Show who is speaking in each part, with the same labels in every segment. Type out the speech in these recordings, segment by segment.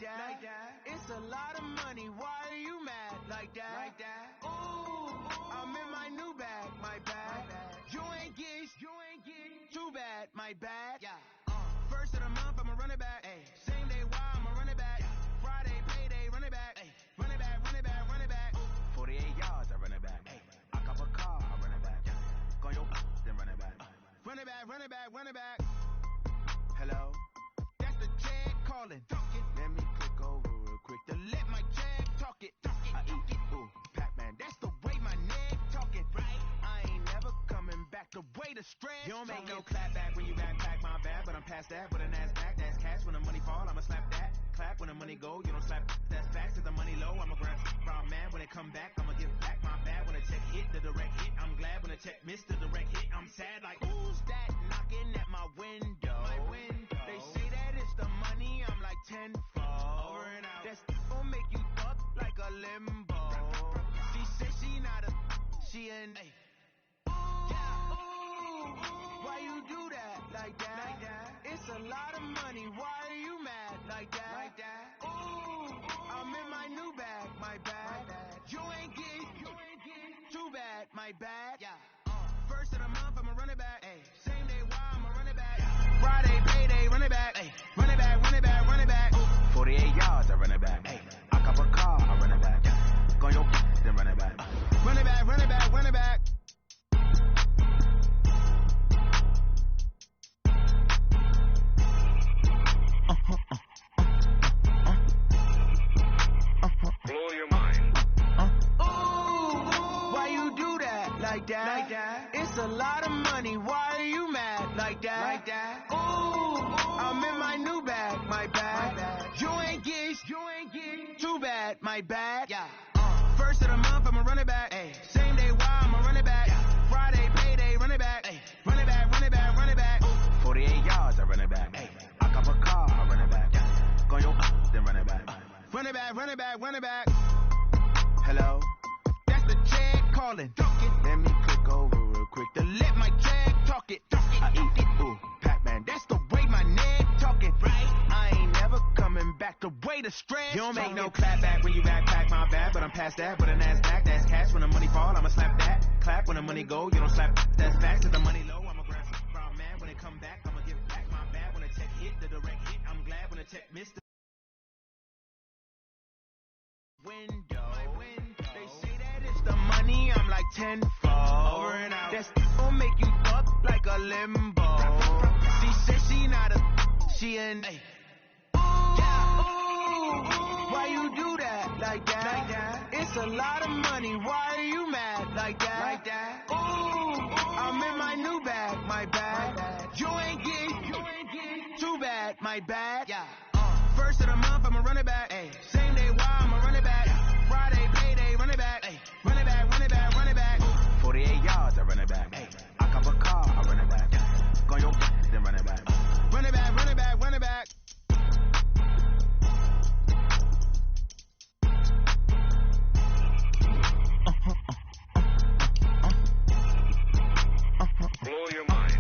Speaker 1: that. It's a lot of money. Why are you mad like that? Ooh, I'm in my new bag, my bag. You ain't get too bad, my bad. First of the month, I'ma run it back. Same day, why I'ma run it back. Friday, payday, run it back. Run it back, run it back, run it back. 48 yards, I run it back. I cop a car, I run it back. Go your then run it back. Run it back, run it back, run it back. Hello, that's the jag calling. Let me click over real quick to let my jag talk it. I eat it, ooh, Pac-Man, that's the way my neck talking. I ain't never coming back the way the strand. You don't make no clap back when you backpack my bag, but I'm past that with a NASDAQ. That's cash when the money fall, I'ma slap that. Clap when the money go, you don't slap. That's facts, if the money low, I'ma grab. From man, when it come back, I'ma give back my bag. When the check hit, the direct hit. I'm glad when the check missed the direct hit. I'm sad like, who's that knocking at my window? They say that it's the money, I'm like tenfold. Over and out. That's gon' make you up like a limbo. She said she not a, she an A. Why you do that like that? It's a lot of money. Why are you mad like that? Ooh, I'm in my new bag, my bag. You ain't get too bad, my bad. First of the month, I'ma run it back. Same day, why I'ma run it back. Friday, payday, run it back. Run it back, run it back, run it back. 48 yards, I run it back. I cop a car, I run it back. Go your then run it back. Run it back, run it back, run it back.
Speaker 2: Blow your mind.
Speaker 1: Ooh, why you do that like that? It's a lot of money. Why are you mad like that? Ooh, I'm in my new bag, my bag. You ain't get too bad, my bad. First of the month, I'ma run it back. Same day, why I'ma run it back. Friday, payday, run it back. Run it back, run it back, run it back. 48 yards, I run it back. I cop a car, I run it back. Go your then run it back. Run it back, run it back, run it back. Hello, that's the jag calling. Let me click over real quick to let my jag talk it. I eat it, ooh, Pac-Man, that's the way my neck talking. I ain't never coming back the way the strand. You don't make no clap back when you backpack my bag, but I'm past that with a NASDAQ. That's cash when the money fall, I'ma slap that. Clap when the money go, you don't slap. That's facts, if the money low, I'ma grab. From man, when it come back, I'ma give back my bag. When the check hit, the direct hit. I'm glad when the check missed the window. They say that it's the money, I'm like tenfold. Over and out. That's gon' make you up like a limbo. She said she not a, she an A. Why you do that like that? It's a lot of money. Why are you mad like that? Ooh, I'm in my new bag, my bag. You ain't get too bad, my bad. First of the month, I'ma run it back. Same day, why I'ma run it back. Friday, payday, run it back. Run it back, run it back, run it back. 48 yards, I run it back. I cop a car, I run it back. Go your then run it back. Run it back, run it back, run it back.
Speaker 2: Blow your mind.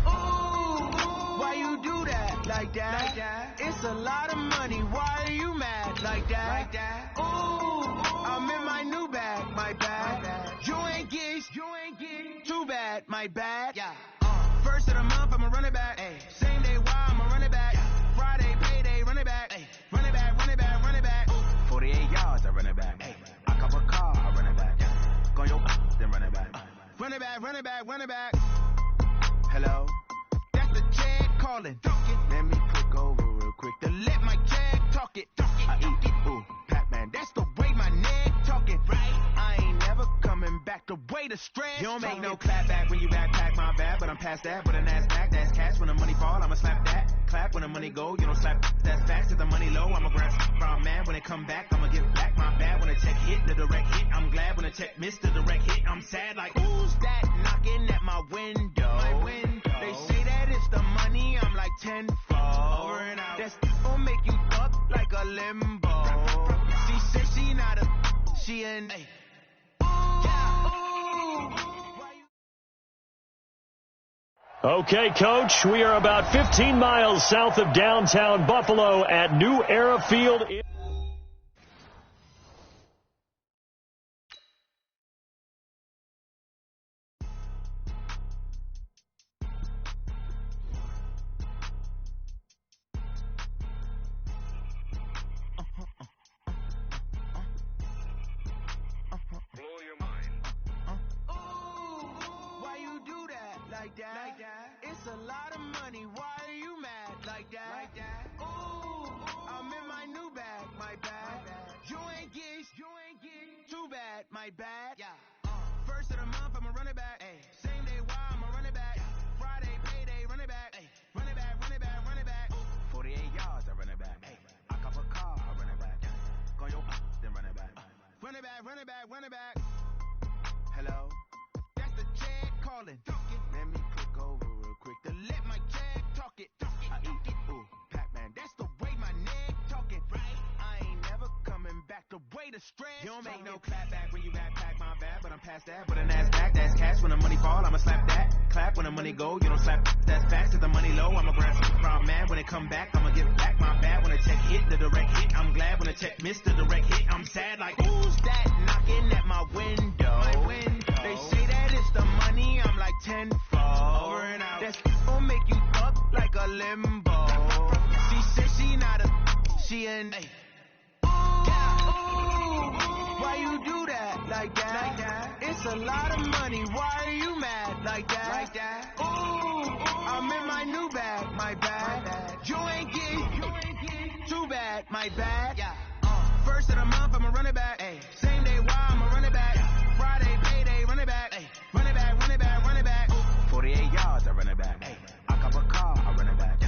Speaker 1: Ooh, why you do that like that? It's a lot of money. Why are you mad like that? Ooh, I'm in my new bag, my bag. You ain't get too bad, my bad. First of the month, I'ma run it back. Same day, why I'ma run it back. Friday, payday, run it back. Run it back, run it back, run it back. 48 yards, I run it back. I cop a car, I run it back. Go your then run it back. Run it back, run it back, run it back. Hello, that's the jag calling. Let me click over real quick to let my jag talk it. I eat it, ooh, Pac-Man, that's the way my neck talking. I ain't never coming back the way the strand. You don't make no clap back when you backpack my bag, but I'm past that with a NASDAQ. That's cash when the money fall, I'ma slap that. Clap when the money go, you don't slap. That's facts, if the money low, I'ma grab. From man, when it come back, I'ma give back my bag. When the check hit, the direct hit. I'm glad when the check missed the direct hit. I'm sad like, who's that knocking at my window? They say that it's the money, I'm like tenfold. Over and out. That's gon' make you up like a limbo. She said she not a, she an A.
Speaker 3: Okay, Coach, we are about 15 miles south of downtown Buffalo at New Era Field.
Speaker 2: Blow your mind.
Speaker 1: Why you do that like that? It's a lot of money. Why are you mad like that? Ooh, I'm in my new bag, my bad. You ain't get too bad, my bad. First of the month, I'ma run it back. Same day, why I'ma run it back. Friday, payday, run it back. Run it back, run it back, run it back. 48 yards, I run it back. I cop a car, I run it back. Go your then run it back. Run it back, run it back, run it back. Hello? That's the check calling. Let me click over real quick to let my check talk it. I eat it, ooh, Pac-Man. That's the way my neck talking, right? I ain't never coming back the way the stress. You don't make no clap back when you backpack my bad, but I'm past that. But an ass back, that's cash. When the money fall, I'ma slap that. Clap when the money go, you don't slap. That's fast. Cause the money low, I'ma grab some from man. When it come back, I'ma give back my bad. When the check hit, the direct hit. I'm glad when the check missed the direct hit. I'm sad like, who's that knocking at my window? They say that it's the money, I'm like tenfold. Over and out. That's gon' make you up like a limbo. She said she not a, she an ooh, why you do that like that? It's a lot of money, why are you mad like that? Ooh, I'm in my new bag, my bad. You ain't get too bad, my bad. First of the month, I'ma run it back. Same day, why I'ma run it back. Friday, payday, run it back. Run it back, run it back, run it back. 48 yards, I run it back. I cop a car, I run it back.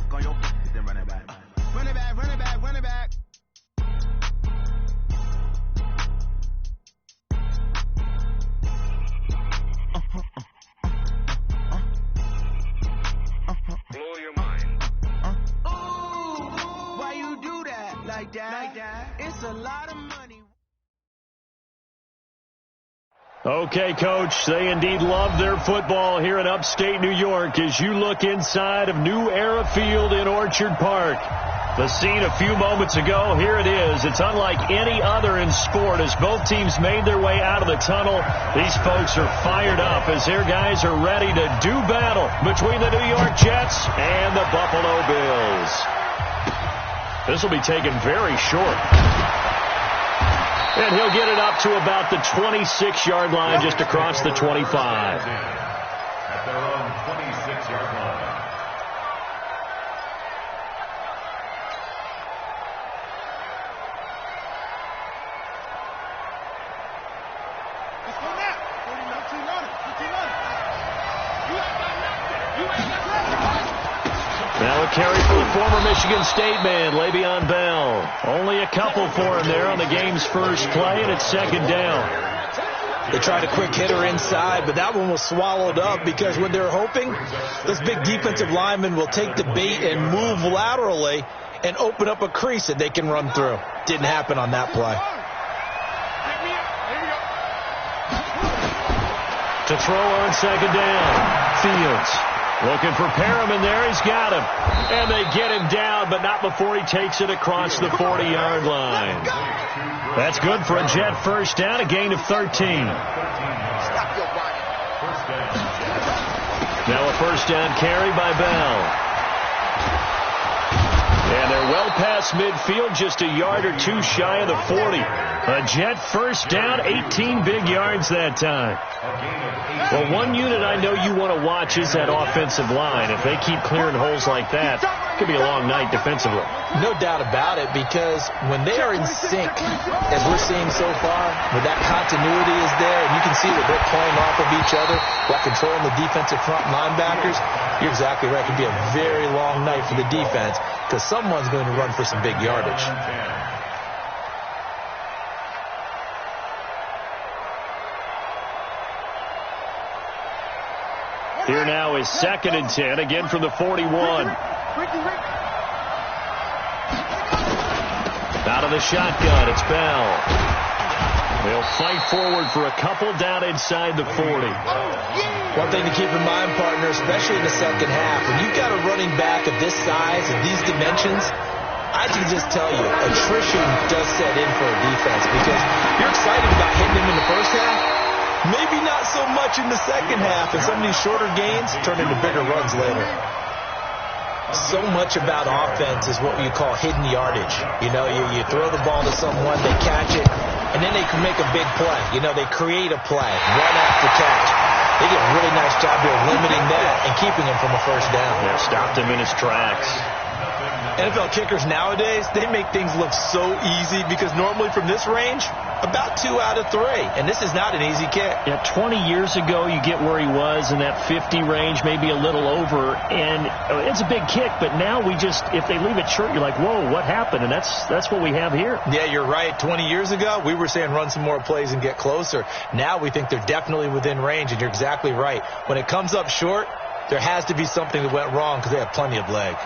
Speaker 1: Go your then run it back. Run it back, run it back, run it back.
Speaker 2: Blow your mind.
Speaker 1: Ooh, why you do that like that? It's a lot of money.
Speaker 3: Okay, Coach, they indeed love their football here in upstate New York as you look inside of New Era Field in Orchard Park. The scene a few moments ago, here it is. It's unlike any other in sport as both teams made their way out of the tunnel. These folks are fired up as their guys are ready to do battle between the New York Jets and the Buffalo Bills. This will be taken very short. And he'll get it up to about the 26-yard line, just across the 25.
Speaker 4: At their own 26-yard line.
Speaker 1: Let's go now. 49. You ain't got nothing.
Speaker 3: Now a carry for the former Michigan State man, Le'Veon Bell. Only a couple for him there on the game's first play, and it's second down.
Speaker 5: They tried a quick hitter inside, but that one was swallowed up because when they're hoping this big defensive lineman will take the bait and move laterally and open up a crease that they can run through. Didn't happen on that play.
Speaker 3: To throw on second down, Fields. Looking for Perriman there. He's got him. And they get him down, but not before he takes it across the 40-yard line. That's good for a Jet first down, a gain of 13. Now a first down carry by Bell. And they're well past midfield, just a yard or two shy of the 40. A Jet first down, 18 big yards that time. Well, one unit I know you want to watch is that offensive line. If they keep clearing holes like that, it could be a long night defensively.
Speaker 5: No doubt about it, because when they are in sync, as we're seeing so far, when that continuity is there, and you can see that they're playing off of each other while controlling the defensive front linebackers, you're exactly right. It could be a very long night for the defense because someone's going to run for some big yardage.
Speaker 3: Here now is 2nd and 10, again from the 41. Out of the shotgun, it's Bell. They'll fight forward for a couple down inside the 40.
Speaker 5: One thing to keep in mind, partner, especially in the second half, when you've got a running back of this size and these dimensions, I can just tell you, attrition does set in for a defense because you're excited about hitting him in the first half. Maybe not so much in the second half, and some of these shorter gains turn into bigger runs later. So much about offense is what you call hidden yardage. You know, you throw the ball to someone, they catch it, and then they can make a big play. You know, they create a play, run after catch. They did a really nice job here limiting that and keeping him from a first down.
Speaker 3: Yeah, stopped him in his tracks.
Speaker 5: NFL kickers nowadays, they make things look so easy because normally from this range, about 2 out of 3. And this is not an easy kick.
Speaker 3: Yeah, 20 years ago, you get where he was in that 50 range, maybe a little over. And it's a big kick, but now we just, if they leave it short, you're like, whoa, what happened? And that's what we have here.
Speaker 5: Yeah, you're right. 20 years ago, we were saying run some more plays and get closer. Now we think they're definitely within range, and you're exactly right. When it comes up short, there has to be something that went wrong because they have plenty of leg.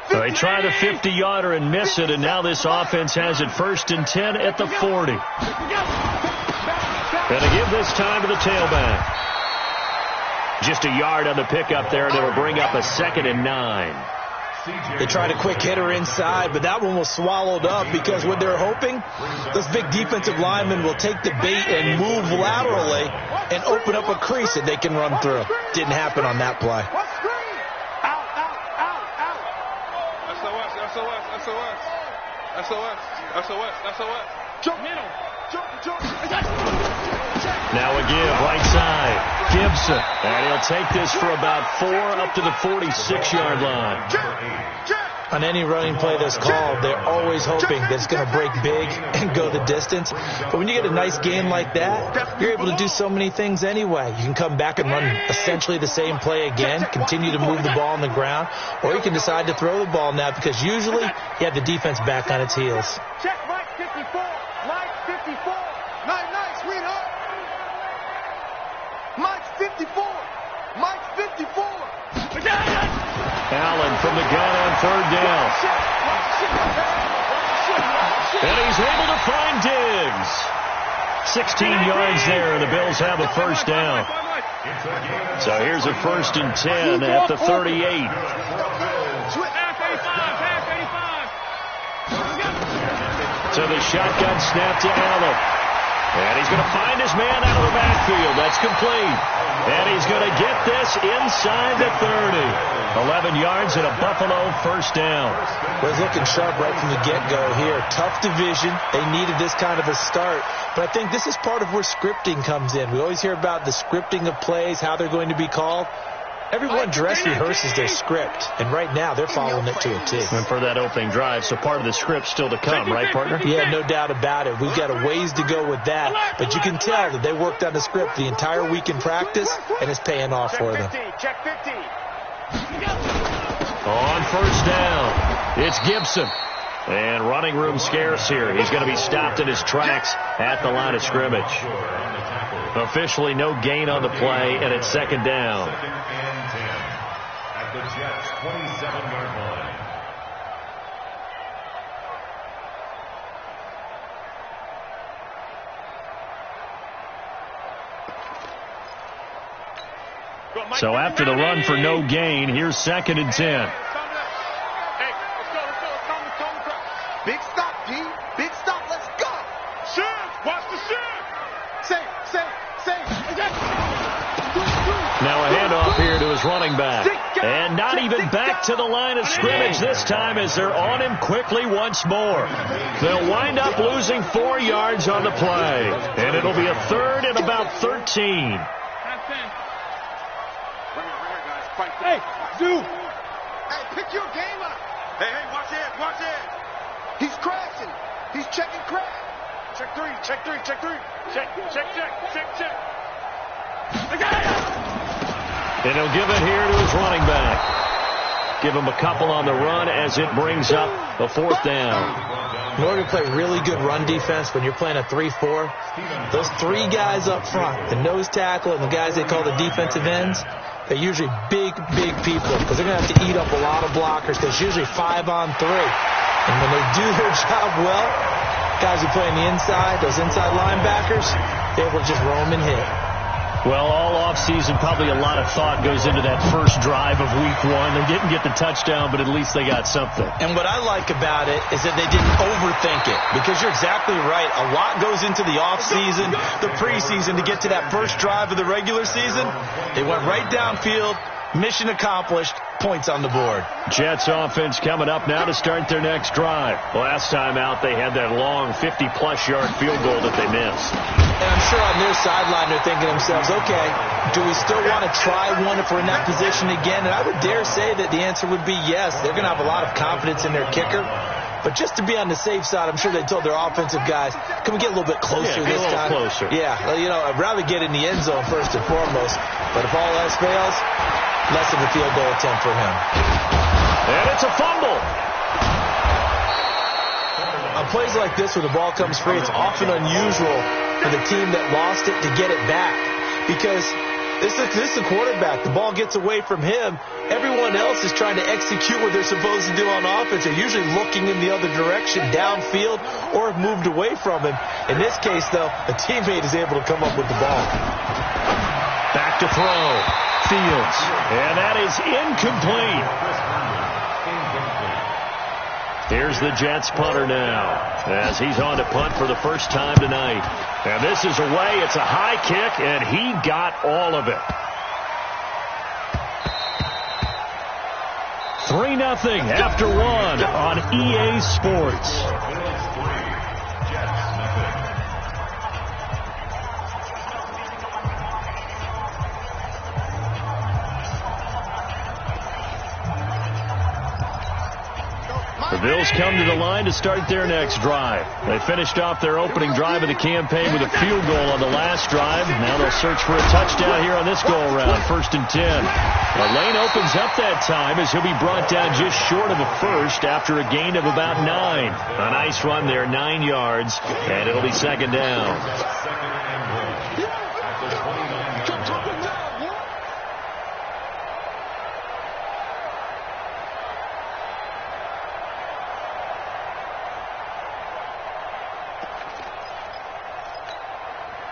Speaker 3: So they try the 50-yarder and miss it, and now this offense has it 1st and 10 at the 40. Going to give this time to the tailback. Just a yard on the pickup there, and it'll bring up a 2nd and 9.
Speaker 5: They tried a quick hitter inside, but that one was swallowed up because what they're hoping, those big defensive linemen will take the bait and move laterally and open up a crease that they can run through. Didn't happen on that play.
Speaker 2: SOS.
Speaker 1: Jump middle. Jump.
Speaker 3: Now a give, right side. Gibson. And he'll take this for about 4 up to the 46-yard line.
Speaker 5: On any running play that's called, they're always hoping that it's going to break big and go the distance. But when you get a nice game like that, you're able to do so many things anyway. You can come back and run essentially the same play again, continue to move the ball on the ground, or you can decide to throw the ball now because usually you have the defense back on its heels.
Speaker 1: Check Mike 54. Mike 54. Nice, sweetheart. Mike's 54. Mike's 54.
Speaker 3: Allen from the gun on 3rd down. And he's able to find Diggs. 16 yards there, and the Bills have a 1st down. So here's a 1st and 10 at the 38. So the shotgun snap to Allen. And he's going to find his man out of the backfield. That's complete. And he's going to get this inside the 30. 11 yards and a Buffalo 1st down.
Speaker 5: Was looking sharp right from the get-go here. Tough division. They needed this kind of a start. But I think this is part of where scripting comes in. We always hear about the scripting of plays, how they're going to be called. Everyone dress rehearses their script, and right now they're following it to a T.
Speaker 3: And for that opening drive, so part of the script still to come, right, partner?
Speaker 5: Yeah, no doubt about it. We've got a ways to go with that, but you can tell that they worked on the script the entire week in practice, and it's paying off for them.
Speaker 1: Check 50.
Speaker 3: On 1st down, it's Gibson. And running room scarce here. He's going to be stopped in his tracks at the line of scrimmage. Officially no gain on the play, and it's 2nd down.
Speaker 4: At the Jets' 27-yard line.
Speaker 3: So after the run for no gain, here's 2nd and 10.
Speaker 1: Big stop, G. Big stop. Let's go. Shift. Watch the shift. Safe.
Speaker 3: Now a handoff here to his running back. And not even back to the line of scrimmage this time as they're on him quickly once more. They'll wind up losing 4 yards on the play. And it'll be a 3rd and about 13.
Speaker 1: Hey, Zoo. Hey, pick your game up. Hey, watch it. He's crashing. He's checking crash. Check three. Check.
Speaker 3: And he'll give it here to his running back. Give him a couple on the run as it brings up a 4th down.
Speaker 5: In order to play really good run defense when you're playing a 3-4, those 3 guys up front, the nose tackle and the guys they call the defensive ends, they're usually big people because they're going to have to eat up a lot of blockers. There's usually 5 on 3. And when they do their job well, guys who play on the inside, those inside linebackers, they're able to just roam and hit.
Speaker 3: Well, all offseason, probably a lot of thought goes into that first drive of week 1. They didn't get the touchdown, but at least they got something.
Speaker 5: And what I like about it is that they didn't overthink it, because you're exactly right. A lot goes into the offseason, the preseason, to get to that first drive of the regular season. They went right downfield, mission accomplished, points on the board.
Speaker 3: Jets offense coming up now to start their next drive. Last time out, they had that long 50-plus yard field goal that they missed.
Speaker 5: And I'm sure on their sideline they're thinking to themselves, okay, do we still want to try one if we're in that position again? And I would dare say that the answer would be yes. They're going to have a lot of confidence in their kicker. But just to be on the safe side, I'm sure they told their offensive guys, can we get a little bit closer this time?
Speaker 3: Closer.
Speaker 5: Yeah, well, I'd rather get in the end zone first and foremost. But if all else fails, less of a field goal attempt for him.
Speaker 3: And it's a fumble.
Speaker 5: On plays like this where the ball comes free, it's often unusual for the team that lost it to get it back, because this is the quarterback. The ball gets away from him. Everyone else is trying to execute what they're supposed to do on offense. They're usually looking in the other direction, downfield, or have moved away from him. In this case, though, a teammate is able to come up with the ball.
Speaker 3: Back to throw. Fields. And that is incomplete. Here's the Jets punter now, as he's on to punt for the first time tonight. And this is away. It's a high kick, and he got all of it. 3-0 after 1 on EA Sports. The Bills come to the line to start their next drive. They finished off their opening drive of the campaign with a field goal on the last drive. Now they'll search for a touchdown here on this go-around, 1st and 10. The lane opens up that time as he'll be brought down just short of a first after a gain of about 9. A nice run there, 9 yards, and it'll be 2nd down.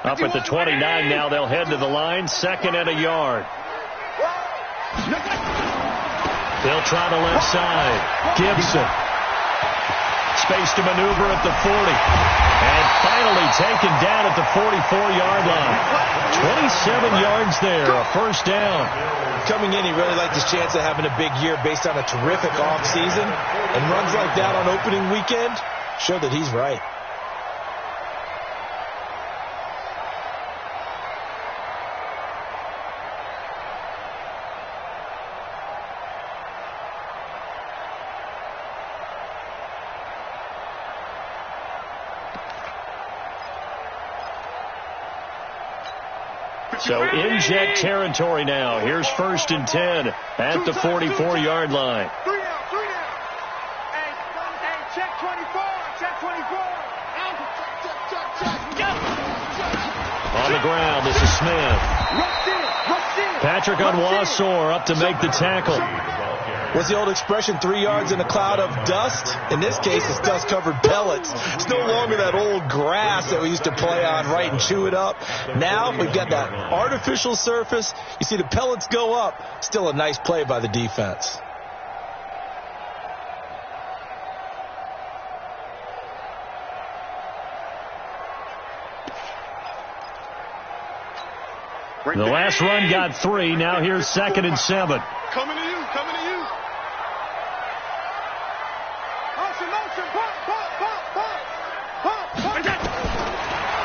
Speaker 3: Up at the 29 now, they'll head to the line, 2nd and a yard. They'll try the left side. Gibson. Space to maneuver at the 40. And finally taken down at the 44-yard line. 27 yards there, a 1st down.
Speaker 5: Coming in, he really liked his chance of having a big year based on a terrific offseason. And runs like that on opening weekend show that he's right.
Speaker 3: So in Jet territory now. Here's 1st and 10 at the 44-yard line.
Speaker 1: 3 out. Hey, check 24. Check 24.
Speaker 3: On the ground, this is Smith. Patrick Onwuasor up to make the tackle.
Speaker 5: What's the old expression, 3 yards in a cloud of dust? In this case, it's dust-covered pellets. It's no longer that old grass that we used to play on, right, and chew it up. Now we've got that artificial surface. You see the pellets go up. Still a nice play by the defense.
Speaker 3: The last run got 3. Now here's 2nd and 7.
Speaker 1: Coming to you.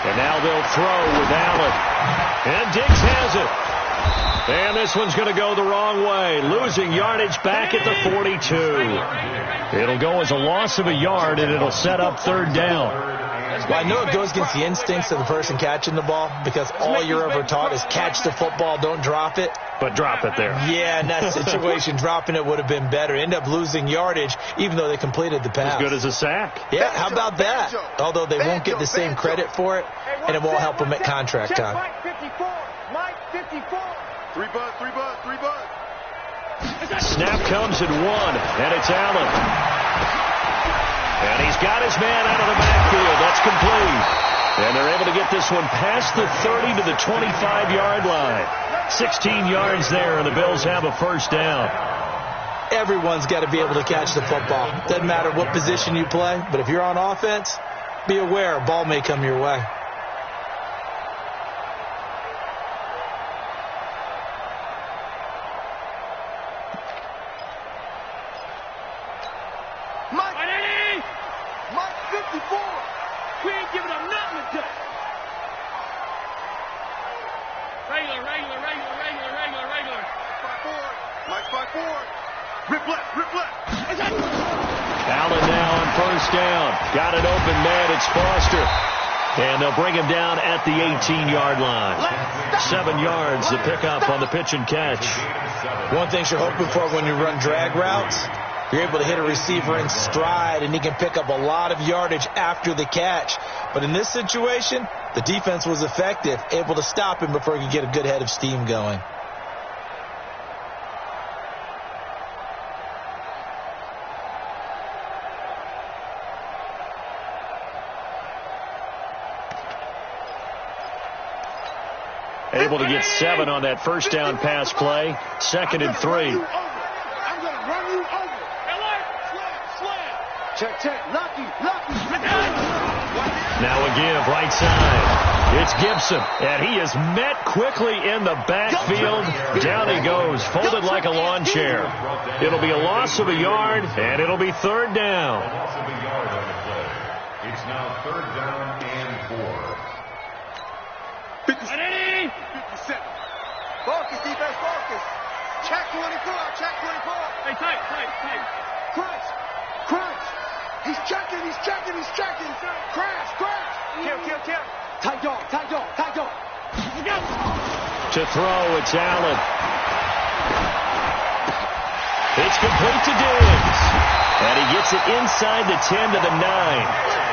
Speaker 3: And now they'll throw with Allen. And Diggs has it. And this one's going to go the wrong way. Losing yardage back at the 42. It'll go as a loss of a yard, and it'll set up 3rd down.
Speaker 5: Well, I know it goes against the instincts of the person catching the ball, because all you're ever taught is catch the football, don't drop it.
Speaker 3: But drop it there.
Speaker 5: Yeah, in that situation, dropping it would have been better. End up losing yardage, even though they completed the pass.
Speaker 3: As good as a sack.
Speaker 5: Yeah, how about that? Although they won't get the same credit for it, and it won't help them at contract time.
Speaker 1: Mike 54. 3 bud.
Speaker 3: Snap comes at 1, and it's Allen. And he's got his man out of the backfield. That's complete. And they're able to get this one past the 30 to the 25-yard line. 16 yards there, and the Bills have a first down.
Speaker 5: Everyone's got to be able to catch the football. Doesn't matter what position you play, but if you're on offense, be aware a ball may come your way.
Speaker 1: Mike 54. We ain't giving up nothing today. Regular. 5-4. Mike 5-4. Rip left.
Speaker 3: Allen now on first down. Got an open man. It's Foster. And they'll bring him down at the 18-yard line. 7 yards to pick up on the pitch and catch.
Speaker 5: One thing you're hoping for when you run drag routes, you're able to hit a receiver in stride, and he can pick up a lot of yardage after the catch. But in this situation, the defense was effective, able to stop him before he could get a good head of steam going.
Speaker 3: Able to get 7 on that first down pass play. 2nd and 3.
Speaker 1: I'm going to run you over. Slam. Check. Lucky.
Speaker 3: Now again, right side. It's Gibson, and he is met quickly in the backfield. Down he goes, folded like a lawn chair. It'll be a loss of a yard, and it'll be 3rd down.
Speaker 4: A loss of a yard on the play. It's now 3rd down and 4.
Speaker 1: 57. Focus, defense, focus. Check 24. Hey, tight. Crunch. He's checking. Crash. Kill. Tight dog.
Speaker 3: To throw, it's Allen. It's complete to Diggs. And he gets it inside the 10 to the 9.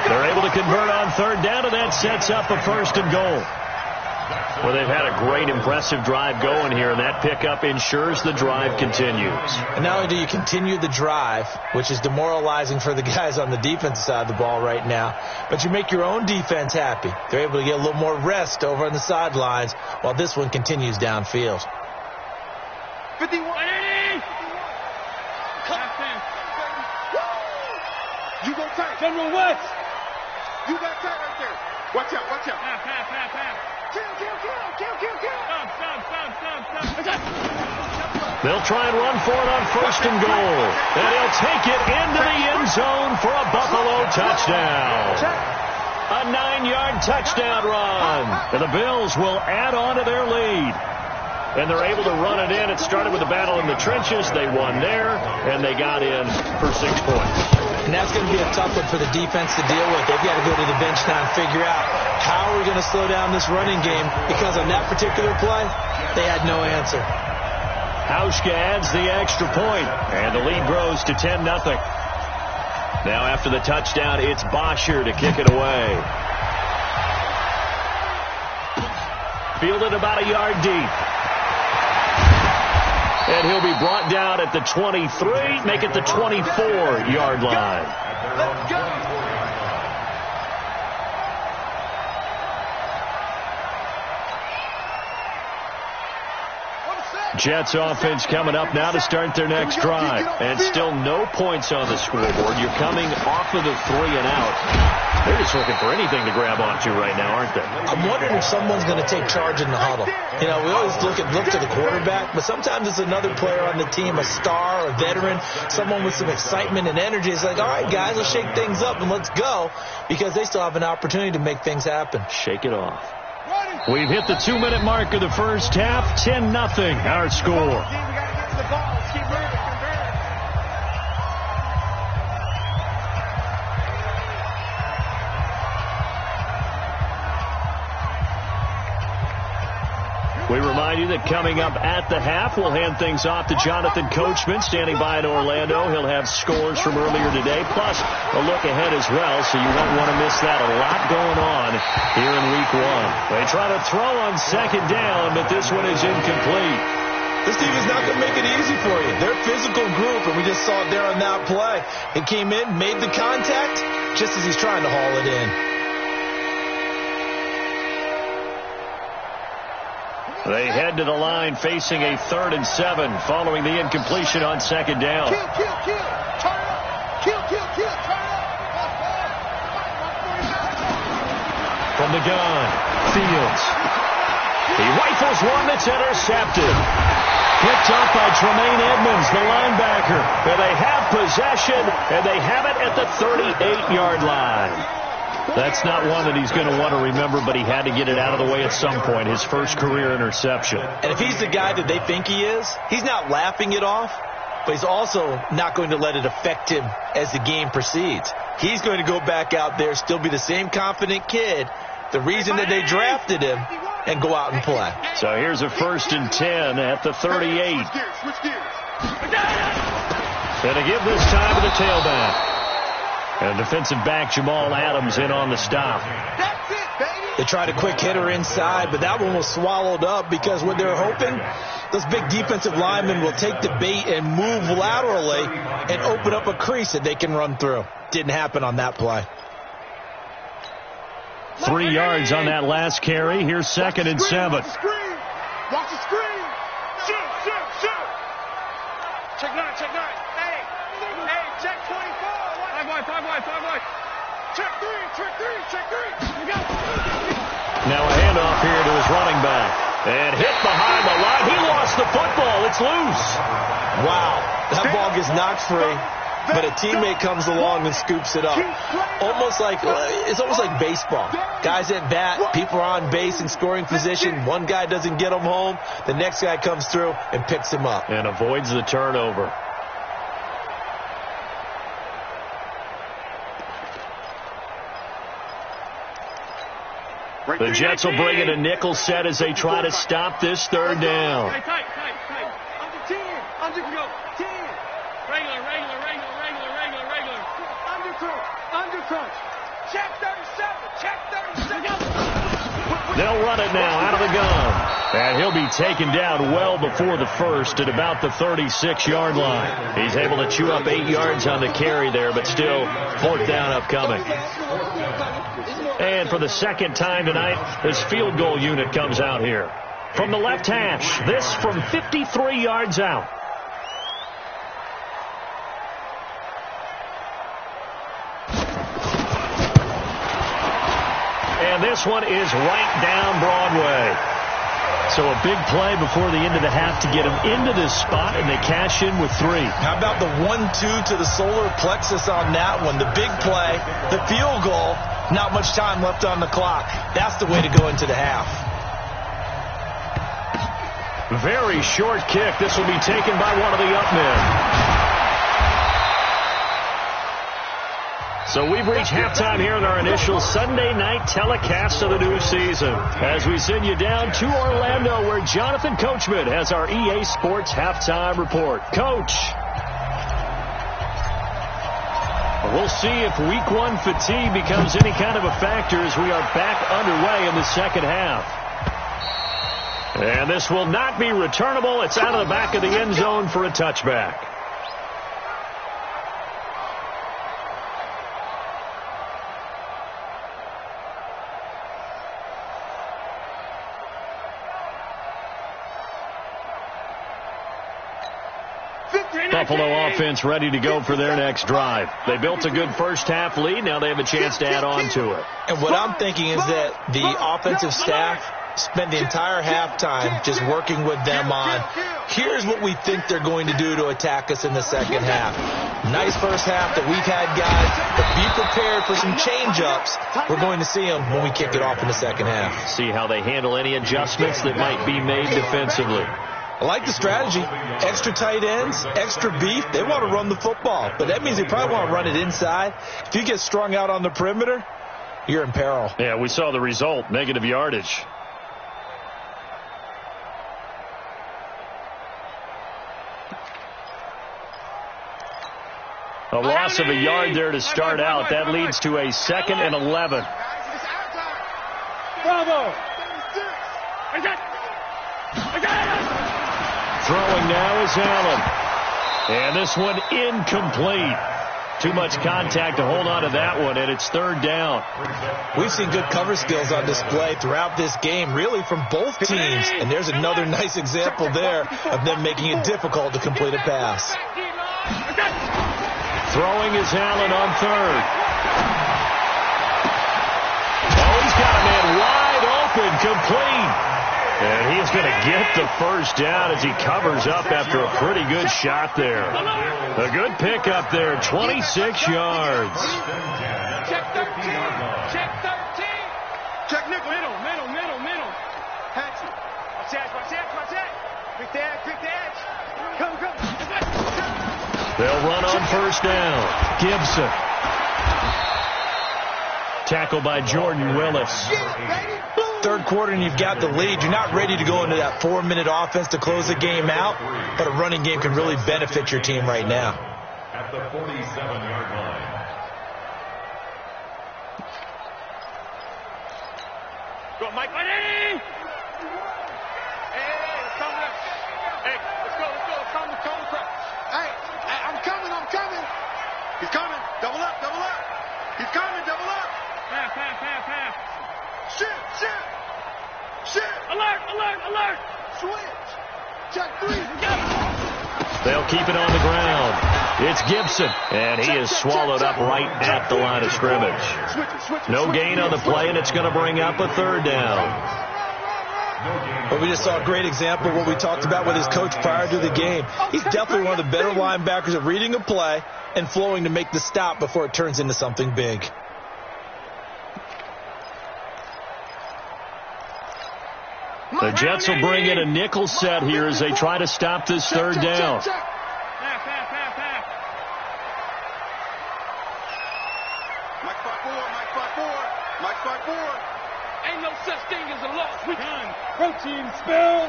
Speaker 3: They're able to convert on 3rd down, and that sets up a 1st and goal. Well, they've had a great, impressive drive going here, and that pickup ensures the drive continues.
Speaker 5: And not only do you continue the drive, which is demoralizing for the guys on the defensive side of the ball right now, but you make your own defense happy. They're able to get a little more rest over on the sidelines while this one continues downfield.
Speaker 1: 51. You go tight. General West. You got tight right there. Watch out. Pass. Kill.
Speaker 3: They'll try and run for it on 1st and goal. And he'll take it into the end zone for a Buffalo touchdown. A 9-yard touchdown run. And the Bills will add on to their lead. And they're able to run it in. It started with a battle in the trenches. They won there, and they got in for 6 points.
Speaker 5: And that's going to be a tough one for the defense to deal with. They've got to go to the bench now and figure out how are we going to slow down this running game, because on that particular play, they had no answer.
Speaker 3: Hauschka adds the extra point, and the lead grows to 10-0. Now after the touchdown, it's Bosher to kick it away. Fielded about a yard deep. And he'll be brought down at the 23, make it the 24-yard line.
Speaker 1: Let's go.
Speaker 3: Jets offense coming up now to start their next drive. And still no points on the scoreboard. You're coming off of the 3 and out. They're just looking for anything to grab onto right now, aren't they?
Speaker 5: I'm wondering if someone's going to take charge in the huddle. You know, we always look to the quarterback, but sometimes it's another player on the team, a star, a veteran, someone with some excitement and energy. It's like, all right, guys, let's shake things up and let's go, because they still have an opportunity to make things happen.
Speaker 3: Shake it off. We've hit the 2-minute mark of the first half. 10-0 our score. We remind you that coming up at the half, we'll hand things off to Jonathan Coachman, standing by in Orlando. He'll have scores from earlier today, plus a look ahead as well, so you won't want to miss that. A lot going on here in Week 1. They try to throw on 2nd down, but this one is incomplete.
Speaker 5: This team is not going to make it easy for you. They're a physical group, and we just saw it there on that play. It came in, made the contact, just as he's trying to haul it in.
Speaker 3: They head to the line facing a 3rd and 7 following the incompletion on 2nd down.
Speaker 1: Kill. Turn up. Kill. Turn up.
Speaker 3: From the gun, Fields. He rifles one that's intercepted. Picked up by Tremaine Edmonds, the linebacker. And they have possession, and they have it at the 38-yard line. That's not one that he's going to want to remember, but he had to get it out of the way at some point, his first career interception.
Speaker 5: And if he's the guy that they think he is, he's not laughing it off, but he's also not going to let it affect him as the game proceeds. He's going to go back out there, still be the same confident kid, the reason that they drafted him, and go out and play.
Speaker 3: So here's a 1st and 10 at the 38. And to give this time to the tailback. And defensive back Jamal Adams in on the stop.
Speaker 1: That's it, baby.
Speaker 5: They tried a quick hitter inside, but that one was swallowed up because what they're hoping, those big defensive linemen will take the bait and move laterally and open up a crease that they can run through. Didn't happen on that play.
Speaker 3: 3 yards on that last carry. Here's 2nd and 7.
Speaker 1: Watch the screen. Shoot. Check 9. Hey, check 24. 5 wide. Check 3. You got it.
Speaker 3: Now a handoff here to his running back. And hit behind the line. He lost the football. It's loose.
Speaker 5: Wow. That ball gets knocked free, but a teammate comes along and scoops it up. It's almost like baseball. Guys at bat, people are on base in scoring position. One guy doesn't get him home. The next guy comes through and picks him up.
Speaker 3: And avoids the turnover. The Jets will bring in a nickel set as they try to stop this 3rd down.
Speaker 1: Tight. Under 10. Go. 10. Regular. Undercut. Check 37.
Speaker 3: They'll run it now out of the gun. And he'll be taken down well before the 1st at about the 36-yard line. He's able to chew up 8 yards on the carry there, but still 4th down upcoming. And for the 2nd time tonight, this field goal unit comes out here. From the left hash, this from 53 yards out. And this one is right down Broadway. So a big play before the end of the half to get him into this spot, and they cash in with 3.
Speaker 5: How about the 1-2 to the solar plexus on that one? The big play, the field goal, not much time left on the clock. That's the way to go into the half.
Speaker 3: Very short kick. This will be taken by one of the up men. So we've reached halftime here in our initial Sunday night telecast of the new season. As we send you down to Orlando, where Jonathan Coachman has our EA Sports halftime report. Coach. We'll see if week 1 fatigue becomes any kind of a factor as we are back underway in the 2nd half. And this will not be returnable. It's out of the back of the end zone for a touchback. Buffalo offense ready to go for their next drive. They built a good first half lead. Now they have a chance to add on to it.
Speaker 5: And what I'm thinking is that the offensive staff spent the entire halftime just working with them on, here's what we think they're going to do to attack us in the 2nd half. Nice first half that we've had, guys, but be prepared for some change-ups. We're going to see them when we kick it off in the 2nd half.
Speaker 3: See how they handle any adjustments that might be made defensively.
Speaker 5: I like the strategy. Extra tight ends, extra beef. They want to run the football, but that means they probably want to run it inside. If you get strung out on the perimeter, you're in peril.
Speaker 3: Yeah, we saw the result, negative yardage. A loss of a yard there to start out. That leads to a 2nd and 11.
Speaker 1: Bravo!
Speaker 3: Throwing now is Allen. And this one incomplete. Too much contact to hold on to that one, and it's third down.
Speaker 5: We've seen good cover skills on display throughout this game, really from both teams. And there's another nice example there of them making it difficult to complete a pass.
Speaker 3: Throwing is Allen on third. Oh, he's got a man wide open, complete. And he's going to get the first down as he covers up after a pretty good shot there. A good pickup there, 26 yards.
Speaker 1: Check 13. Check 13. Check nickel. Middle. Hatch it. Watch that. Quick the edge. Come.
Speaker 3: They'll run on first down. Gibson. Tackled by Jordan Willis.
Speaker 5: Third quarter and you've got the lead. You're not ready to go into that 4-minute offense to close the game out, but a running game can really benefit your team right now.
Speaker 4: At the 47-yard line.
Speaker 1: Go, Mike. Hey, it's coming up. Hey, let's go. It's time to call the crowd. Hey, I'm coming. He's coming. Double up. He's coming. Double up. Pass. Shit. Alert. Switch. Check 3.
Speaker 3: They'll keep it on the ground. It's Gibson, and he is swallowed up right at the line of scrimmage. No gain on the play, and it's going to bring up a third down.
Speaker 5: But we just saw a great example of what we talked about with his coach prior to the game. He's definitely one of the better linebackers at reading a play and flowing to make the stop before it turns into something big.
Speaker 3: The Jets will bring in a nickel set here as they try to stop this third down.
Speaker 1: Pass. Mike 5-4. Ain't no such thing as a loss. We done. Protein spill.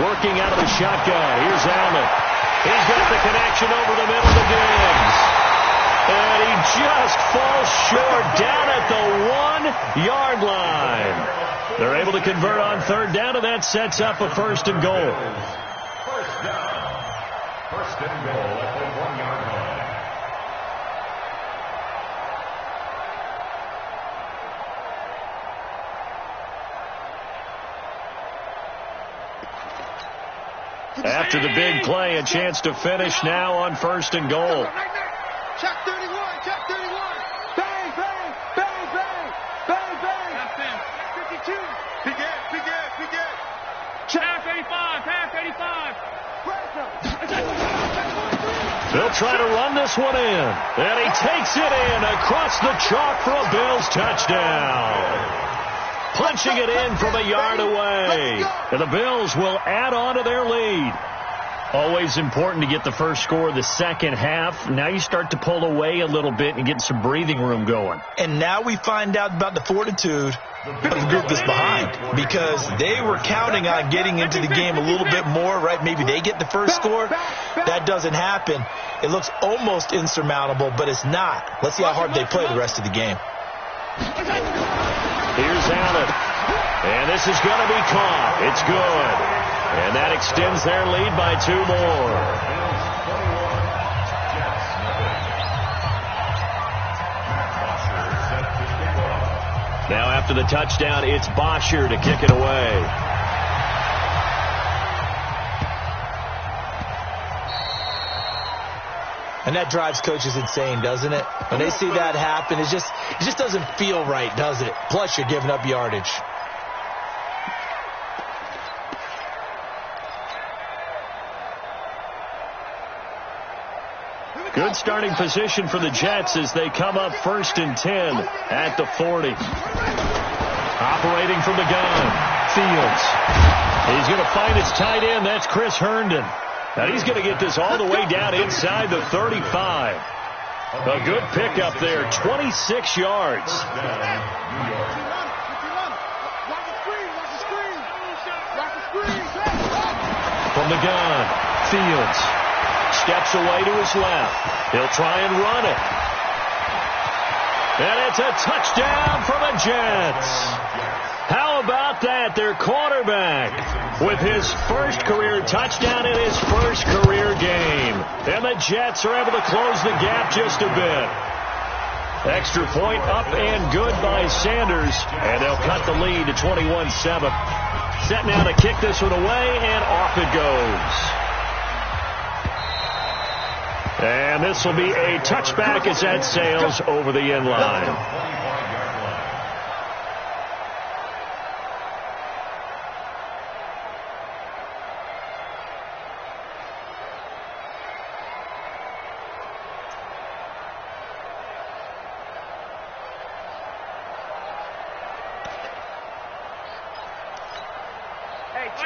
Speaker 3: Working out of the shotgun. Here's Allen. He's got the connection over the middle to Diggs. And he just falls short down at the 1-yard line. They're able to convert on third down, and that sets up a first and goal.
Speaker 4: First down. First and goal at the 1-yard line.
Speaker 3: After the big play, a chance to finish now on first and goal.
Speaker 1: Check 31. Bang. Pass 52. Big Ed. Check 85.
Speaker 3: They'll try to run this one in. And he takes it in across the chalk for a Bills touchdown. Punching it in from a yard away. And the Bills will add on to their lead. Always important to get the first score of the second half. Now you start to pull away a little bit and get some breathing room going.
Speaker 5: And now we find out about the fortitude of the group that's behind, because they were counting on getting into the game a little bit more, right? Maybe they get the first score. That doesn't happen. It looks almost insurmountable, but it's not. Let's see how hard they play the rest of the game.
Speaker 3: Here's Allen. And this is going to be caught. It's good. And that extends their lead by 2 more. Now after the touchdown, it's Bosher to kick it away.
Speaker 5: And that drives coaches insane, doesn't it? When they see that happen, it just doesn't feel right, does it? Plus, you're giving up yardage.
Speaker 3: Good starting position for the Jets as they come up 1st and 10 at the 40. Operating from the gun, Fields. He's going to find his tight end. That's Chris Herndon. Now he's going to get this all the way down inside the 35. A good pickup there, 26 yards. From the gun, Fields. Steps away to his left. He'll try and run it. And it's a touchdown for the Jets. How about that? Their quarterback with his first career touchdown in his first career game. And the Jets are able to close the gap just a bit. Extra point up and good by Sanders. And they'll cut the lead to 21-7. Set now to kick this one away, and off it goes. And this will be a touchback as that sails over the end line.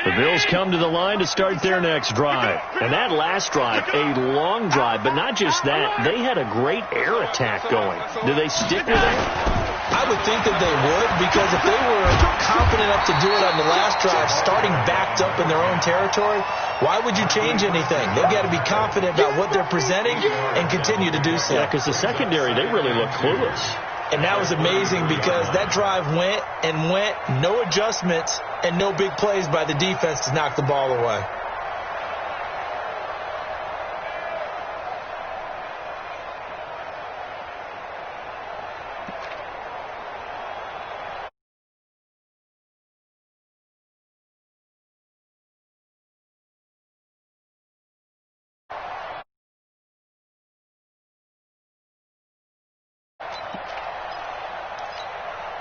Speaker 3: The Bills come to the line to start their next drive. And that last drive, a long drive, but not just that. They had a great air attack going. Do they stick with that?
Speaker 5: I would think that they would, because if they were confident enough to do it on the last drive, starting backed up in their own territory, why would you change anything? They've got to be confident about what they're presenting and continue to do so.
Speaker 3: Yeah, because the secondary, they really look clueless.
Speaker 5: And that was amazing because that drive went and went, no adjustments and no big plays by the defense to knock the ball away.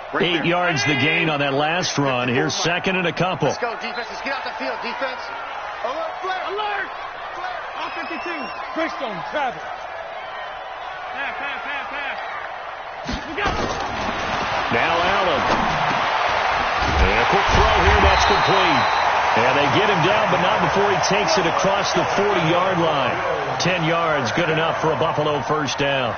Speaker 3: Right 8 yards the gain on that last run. Here's second and a couple.
Speaker 6: Let's go, defense. Let's get out the field, defense.
Speaker 1: Alert, flare, alert! Offensive team. Christone, travel. Pass. We got it.
Speaker 3: Now Allen. And a quick throw here. That's complete. And they get him down, but not before he takes it across the 40-yard line. 10 yards, good enough for a Buffalo first down.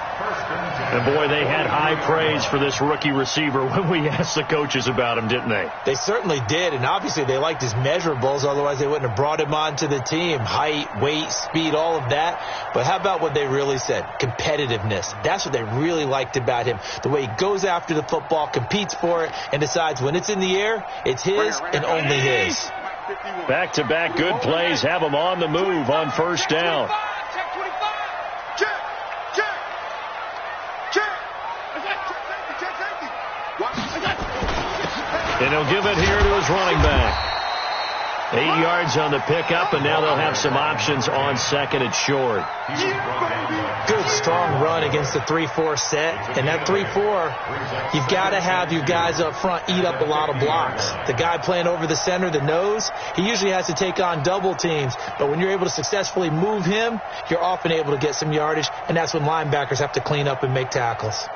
Speaker 3: And, boy, they had high praise for this rookie receiver when we asked the coaches about him, didn't they?
Speaker 5: They certainly did, and obviously they liked his measurables. Otherwise, they wouldn't have brought him onto the team. Height, weight, speed, all of that. But how about what they really said? Competitiveness. That's what they really liked about him. The way he goes after the football, competes for it, and decides when it's in the air, it's his and only his.
Speaker 3: Back-to-back good plays have him on the move on first down. And he'll give it here to his running back. 8 yards on the pickup, and now they'll have some options on second and short.
Speaker 5: Good, strong run against the 3-4 set. And that 3-4, you've got to have your guys up front eat up a lot of blocks. The guy playing over the center, the nose, he usually has to take on double teams. But when you're able to successfully move him, you're often able to get some yardage, and that's when linebackers have to clean up and make tackles.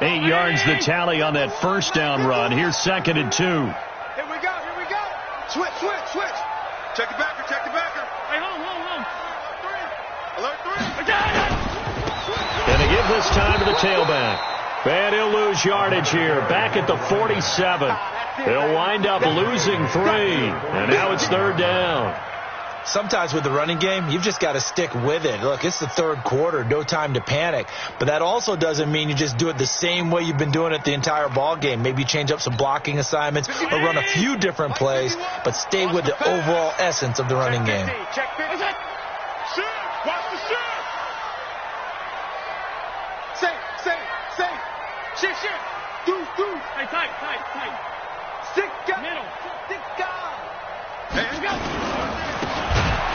Speaker 3: 8 yards the tally on that first down run. Here's second and 2.
Speaker 1: Here we go. Switch. Check the backer. Hey, home. Alert 3.
Speaker 3: And they give this time to the tailback. And he'll lose yardage here. Back at the 47. They'll wind up losing 3. And now it's third down.
Speaker 5: Sometimes with the running game, you've just got to stick with it. Look, it's the third quarter, no time to panic. But that also doesn't mean you just do it the same way you've been doing it the entire ball game. Maybe change up some blocking assignments or run a few different plays, but stay with the overall essence of the running game.
Speaker 1: Check 50. Shoot. Watch the shoot. Say. Shit. Do. Hey, tight. Stick up. Middle. Stick up. Hey, go.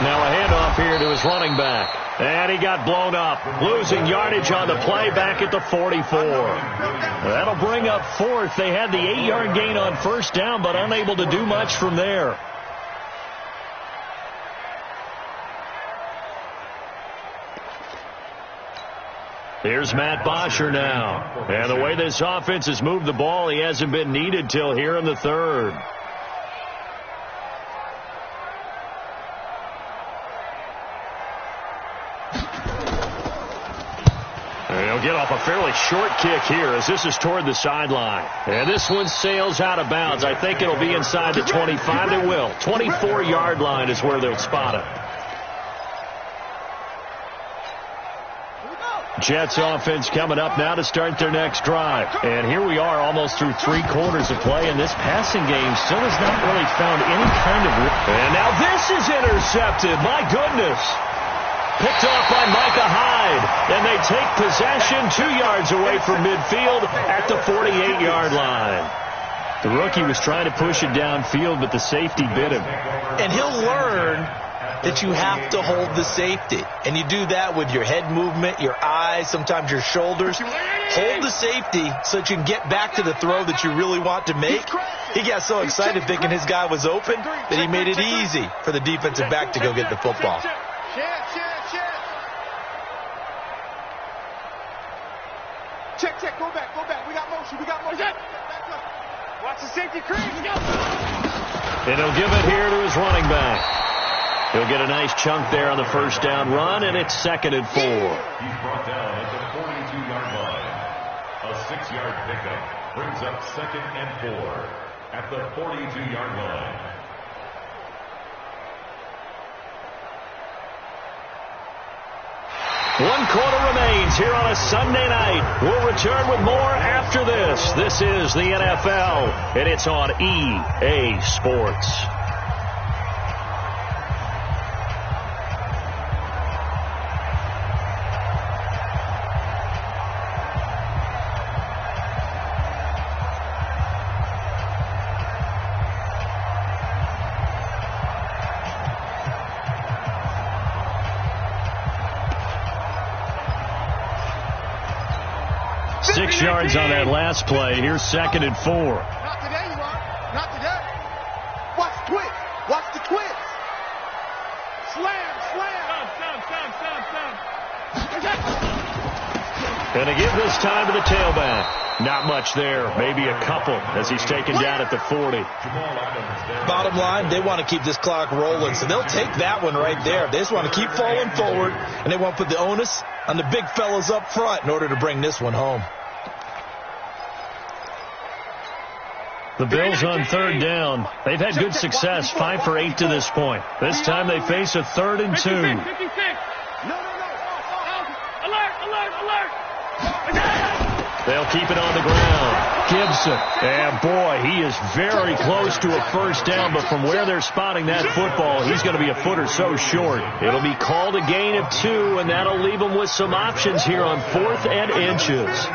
Speaker 3: Now a handoff here to his running back. And he got blown up. Losing yardage on the play back at the 44. That'll bring up fourth. They had the 8-yard gain on first down, but unable to do much from there. Here's Matt Bosher now. And the way this offense has moved the ball, he hasn't been needed till here in the third. They'll get off a fairly short kick here as this is toward the sideline. And this one sails out of bounds. I think it'll be inside the 25. It will. 24-yard line is where they'll spot it. Jets offense coming up now to start their next drive. And here we are almost through 3 quarters of play, and this passing game still has not really found any kind of... And now this is intercepted. My goodness. Picked off by Micah Hyde. And they take possession 2 yards away from midfield at the 48-yard line. The rookie was trying to push it downfield, but the safety bit him.
Speaker 5: And he'll learn that you have to hold the safety. And you do that with your head movement, your eyes, sometimes your shoulders. Hold the safety so that you can get back to the throw that you really want to make. He got so excited thinking his guy was open that he made it easy for the defensive back to go get the football.
Speaker 6: Check, go back. We got motion. Watch the safety crease.
Speaker 3: And he'll give it here to his running back. He'll get a nice chunk there on the first down run, and it's 2nd and 4.
Speaker 4: He's brought down at the 42-yard line. A 6-yard pickup brings up 2nd and 4 at the 42-yard line.
Speaker 3: One quarter remains here on a Sunday night. We'll return with more after this. This is the NFL, and it's on EA Sports. Six yards on that last play. Here's 2nd and 4.
Speaker 6: Not today, you are. Not today. Watch the twist. Slam.
Speaker 3: And to give this time to the tailback. Not much there. Maybe a couple as he's taken down at the 40.
Speaker 5: Bottom line, they want to keep this clock rolling, so they'll take that one right there. They just want to keep falling forward, and they want to put the onus on the big fellas up front in order to bring this one home.
Speaker 3: The Bills on 3rd down. They've had good success, 5 for 8 to this point. This time they face a 3rd and 2.
Speaker 6: No. Alert.
Speaker 3: They'll keep it on the ground. Gibson. And boy, he is very close to a first down, but from where they're spotting that football, he's going to be a foot or so short. It'll be called a gain of 2, and that'll leave them with some options here on 4th and inches.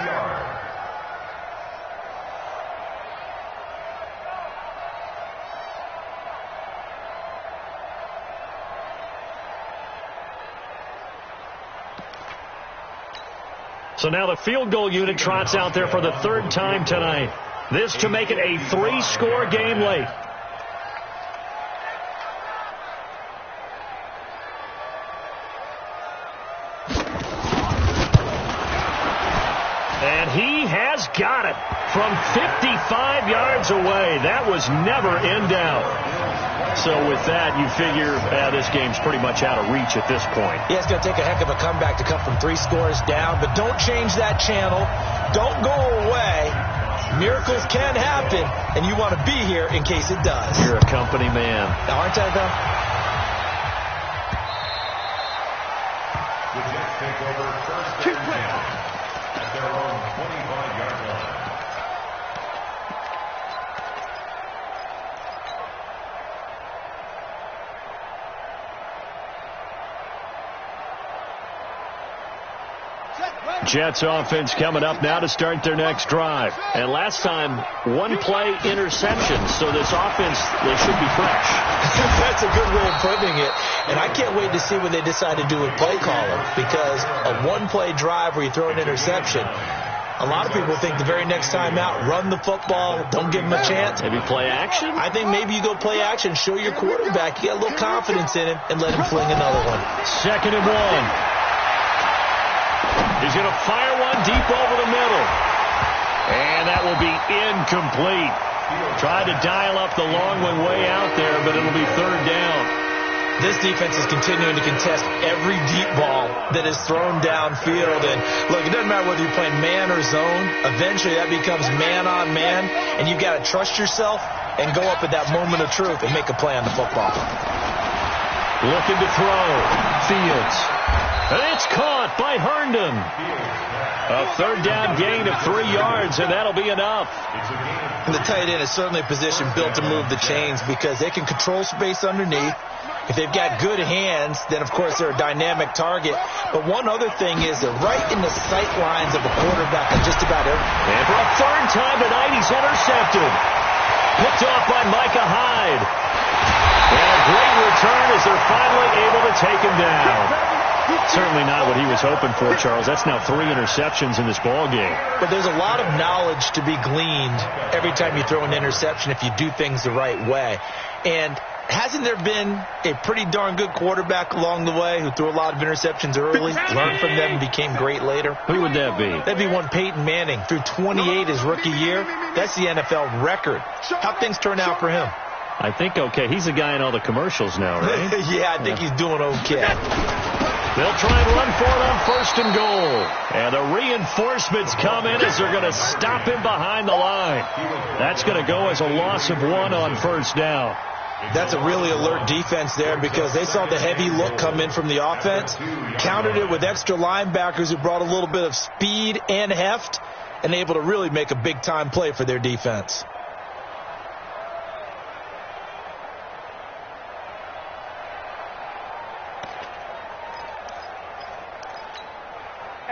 Speaker 3: So now the field goal unit trots out there for the 3rd time tonight. This to make it a 3-score game late. And he has got it from 55 yards away. That was never in doubt. So with that, you figure this game's pretty much out of reach at this point.
Speaker 5: Yeah, it's going to take a heck of a comeback to come from 3 scores down, but don't change that channel. Don't go away. Miracles can happen, and you want to be here in case it does.
Speaker 3: You're a company man.
Speaker 5: Now, aren't I, though?
Speaker 4: The Jets take over 1st and 10 at their own 25-yard line.
Speaker 3: Jets offense coming up now to start their next drive. And last time, 1-play interception. So this offense, they should be fresh.
Speaker 5: That's a good way of putting it. And I can't wait to see what they decide to do with play calling, because a 1-play drive where you throw an interception, a lot of people think the very next time out, run the football, don't give him a chance.
Speaker 3: Maybe play action?
Speaker 5: I think maybe you go play action, show your quarterback, you got a little confidence in him, and let him fling another one.
Speaker 3: 2nd and 1. He's going to fire one deep over the middle. And that will be incomplete. Tried to dial up the long one way out there, but it'll be 3rd down.
Speaker 5: This defense is continuing to contest every deep ball that is thrown downfield. And look, it doesn't matter whether you're playing man or zone. Eventually that becomes man on man, and you've got to trust yourself and go up at that moment of truth and make a play on the football.
Speaker 3: Looking to throw. Fields. And it's caught by Herndon. A third down gain of 3 yards, and that'll be enough.
Speaker 5: And the tight end is certainly a position built to move the chains because they can control space underneath. If they've got good hands, then, of course, they're a dynamic target. But one other thing is they're right in the sight lines of a quarterback on just about every.
Speaker 3: And for a third time tonight, he's intercepted. Picked off by Micah Hyde. And a great return as they're finally able to take him down. Certainly not what he was hoping for, Charles. That's now 3 interceptions in this ball game.
Speaker 5: But there's a lot of knowledge to be gleaned every time you throw an interception if you do things the right way. And hasn't there been a pretty darn good quarterback along the way who threw a lot of interceptions early, learned from them, and became great later?
Speaker 3: Who would that be?
Speaker 5: That'd be one Peyton Manning. Threw 28 his rookie year. That's the NFL record. How'd things turn out for him?
Speaker 3: I think okay. He's the guy in all the commercials now, right?
Speaker 5: Yeah, I think he's doing okay.
Speaker 3: They'll try and run for it on 1st and goal. And the reinforcements come in as they're going to stop him behind the line. That's going to go as a loss of 1 on 1st down.
Speaker 5: That's a really alert defense there because they saw the heavy look come in from the offense, countered it with extra linebackers who brought a little bit of speed and heft, and able to really make a big-time play for their defense.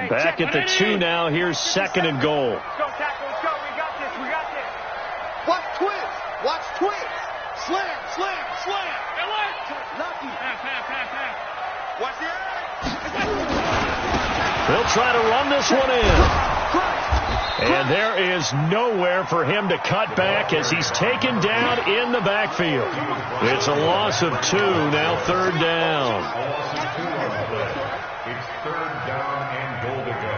Speaker 3: Back at the 2 now. Here's 2nd and goal.
Speaker 6: Let's go, tackle. Let's go. We got this. We got this. Watch twist. Watch twist. Slam, slam, slam. Lucky. Watch the edge.
Speaker 3: They'll try to run this one in. And there is nowhere for him to cut back as he's taken down in the backfield. It's a loss of 2, now 3rd down.
Speaker 4: It's 3rd down and goal to go.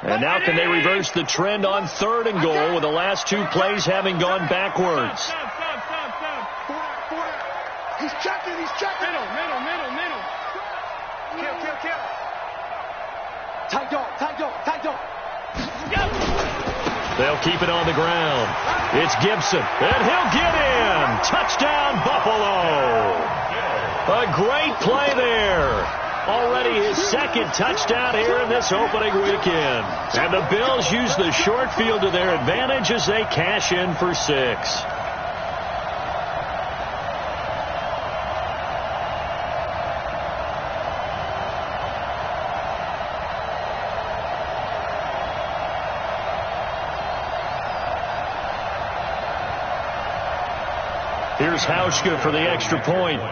Speaker 3: And now can they reverse the trend on 3rd and goal with the last 2 plays having gone backwards?
Speaker 6: He's checking. He's checking. Middle. Kill. Tight dog.
Speaker 3: They'll keep it on the ground. It's Gibson, and he'll get in. Touchdown, Buffalo. A great play there. Already his 2nd touchdown here in this opening weekend. And the Bills use the short field to their advantage as they cash in for 6. Here's Hauschka for the extra point.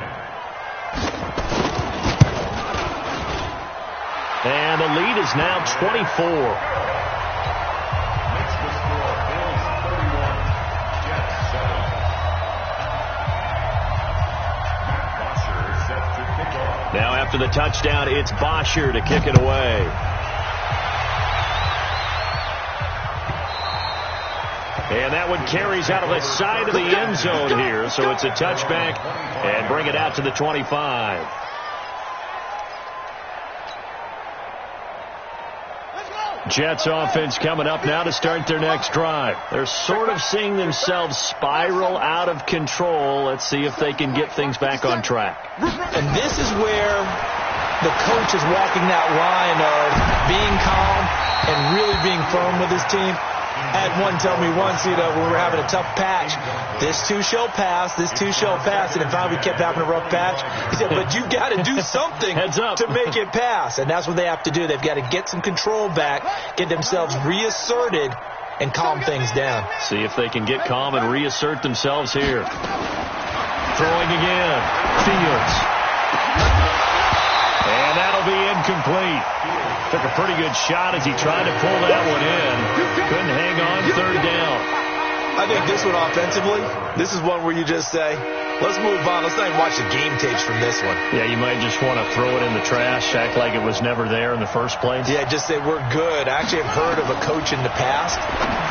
Speaker 3: And the lead is now 24.
Speaker 4: Makes the score, Bills 31, Jets 7. Matt Bosher is set to kick off.
Speaker 3: Now after the touchdown, it's Bosher to kick it away. And that one carries out of the side of the end zone here. So it's a touchback and bring it out to the 25. Jets offense coming up now to start their next drive. They're sort of seeing themselves spiral out of control. Let's see if they can get things back on track.
Speaker 5: And this is where the coach is walking that line of being calm and really being firm with his team. I had one tell me once, when we were having a tough patch, this too shall pass, this too shall pass. And in fact, we kept having a rough patch. He said, but you've got to do something to make it pass. And that's what they have to do. They've got to get some control back, get themselves reasserted, and calm things down.
Speaker 3: See if they can get calm and reassert themselves here. Throwing again. Fields. And that'll be incomplete. Took a pretty good shot as he tried to pull that one in. Couldn't hang on 3rd down.
Speaker 5: I think this one offensively, this is one where you just say, let's move on. Let's not even watch the game tapes from this one.
Speaker 3: Yeah, you might just want to throw it in the trash, act like it was never there in the first place.
Speaker 5: Yeah, just say we're good. I actually have heard of a coach in the past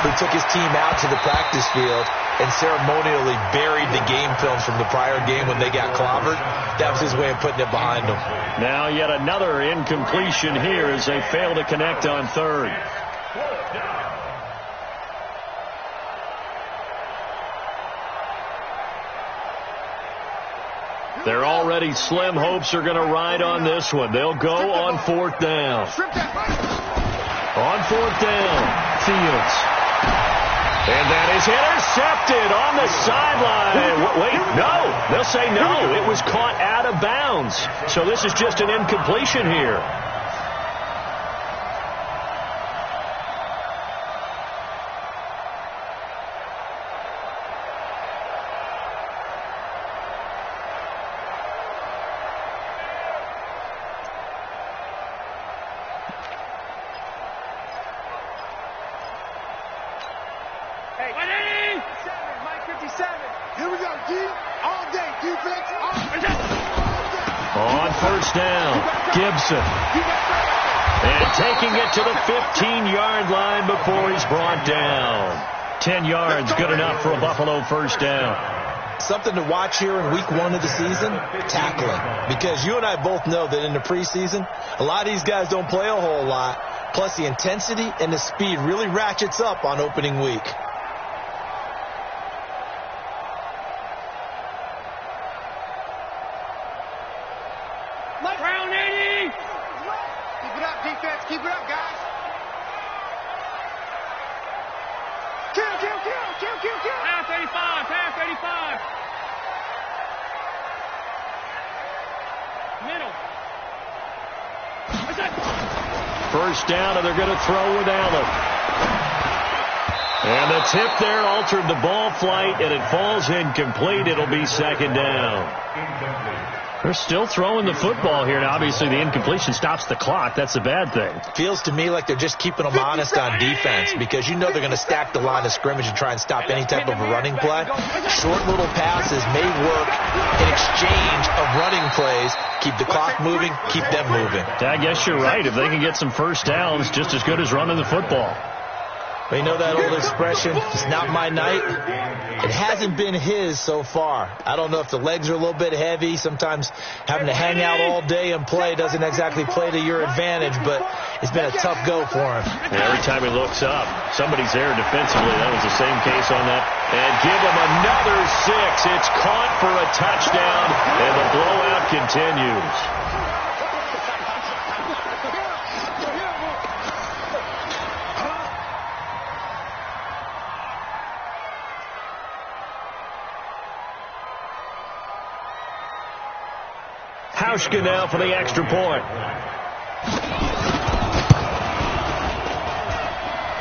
Speaker 5: who took his team out to the practice field and ceremonially buried the game films from the prior game when they got clobbered. That was his way of putting it behind him.
Speaker 3: Now yet another incompletion here as they fail to connect on third. Their already slim hopes are going to ride on this one. They'll go on fourth down. On fourth down, Fields. And that is intercepted on the sideline. Wait, no. They'll say no. It was caught out of bounds. So this is just an incompletion here.
Speaker 6: Here we go, D. All day, defense.
Speaker 3: On first down, Gibson. And taking it to the 15-yard line before he's brought down. 10 yards, good enough for a Buffalo first down.
Speaker 5: Something to watch here in week 1 of the season, tackling. Because you and I both know that in the preseason, a lot of these guys don't play a whole lot. Plus the intensity and the speed really ratchets up on opening week.
Speaker 6: Round 80. Keep it up, defense. Keep it up, guys. Kill. Pass 85. Middle.
Speaker 3: First down, and they're going to throw with Allen. And the tip there altered the ball flight, and it falls incomplete. It'll be second down. They're still throwing the football here, and obviously the incompletion stops the clock. That's a bad thing.
Speaker 5: Feels to me like they're just keeping them honest on defense because you know they're going to stack the line of scrimmage and try and stop any type of a running play. Short little passes may work in exchange of running plays. Keep the clock moving, keep them moving.
Speaker 3: I guess you're right. If they can get some first downs, just as good as running the football.
Speaker 5: Well, you know that old expression, it's not my night? It hasn't been his so far. I don't know if the legs are a little bit heavy. Sometimes having to hang out all day and play doesn't exactly play to your advantage, but it's been a tough go for him.
Speaker 3: Yeah, every time he looks up, somebody's there defensively. That was the same case on that. And give him another 6. It's caught for a touchdown, and the blowout continues. Hauschka now for the extra point.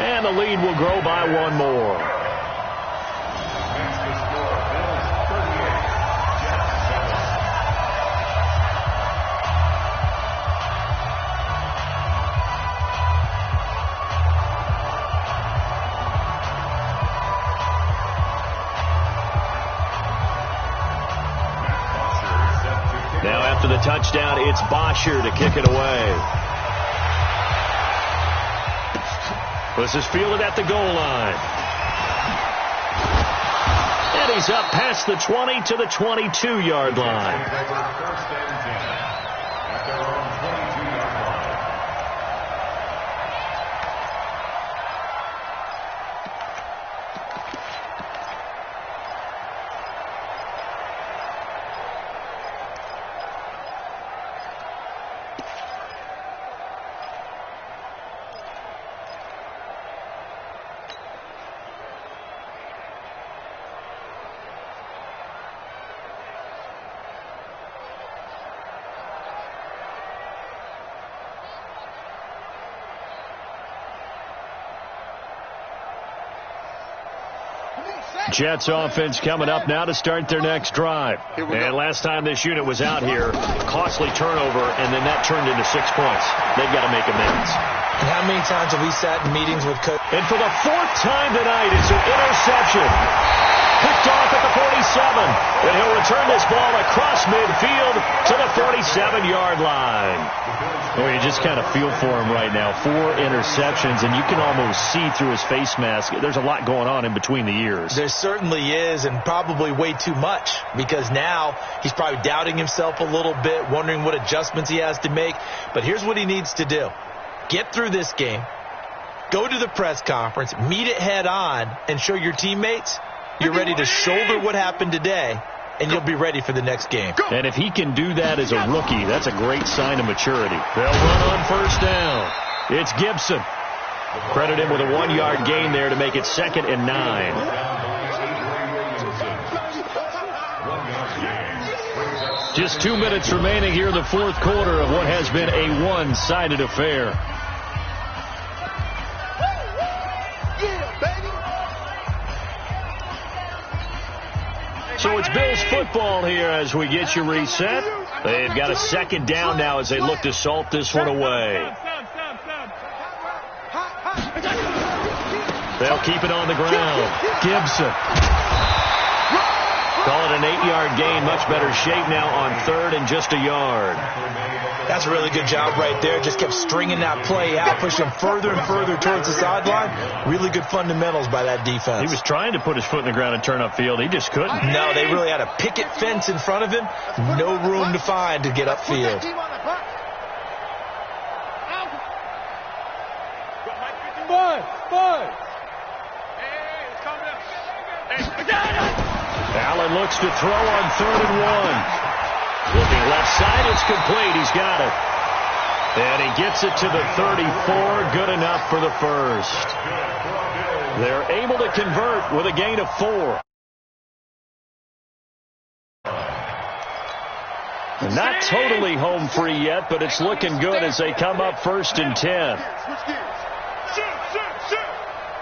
Speaker 3: And the lead will grow by one more. Now after the touchdown, it's Bosher to kick it away. This is fielded at the goal line. And he's up past the 20 to the 22-yard line. Jets offense coming up now to start their next drive. And last time this unit was out here, costly turnover, and then that turned into 6 points. They've got to make amends.
Speaker 5: And how many times have we sat in meetings with coaches?
Speaker 3: And for the 4th time tonight, it's an interception. picked off at the 47. And he'll return this ball across midfield to the 47-yard line. Well, you just kind of feel for him right now. 4 interceptions, and you can almost see through his face mask. There's a lot going on in between the ears.
Speaker 5: There certainly is, and probably way too much, because now he's probably doubting himself a little bit, wondering what adjustments he has to make. But here's what he needs to do. Get through this game, go to the press conference, meet it head on, and show your teammates you're ready to shoulder what happened today, and you'll be ready for the next game.
Speaker 3: And if he can do that as a rookie, that's a great sign of maturity. They'll run on first down. It's Gibson. Credit him with a 1-yard gain there to make it 2nd and 9. Just 2 minutes remaining here in the 4th quarter of what has been a one-sided affair. So it's Bills football here as we get you reset. They've got a 2nd down now as they look to salt this one away. They'll keep it on the ground. Gibson. Call it an 8-yard gain. Much better shape now on 3rd and just a yard.
Speaker 5: That's a really good job right there. Just kept stringing that play out, pushing further and further towards the sideline. Really good fundamentals by that defense.
Speaker 3: He was trying to put his foot in the ground and turn upfield. He just couldn't.
Speaker 5: No, they really had a picket fence in front of him. No room to find to get upfield.
Speaker 3: Allen looks to throw on 3rd and 1. Looking left side, it's complete. He's got it. And he gets it to the 34. Good enough for the first. They're able to convert with a gain of 4. Not totally home free yet, but it's looking good as they come up 1st and 10.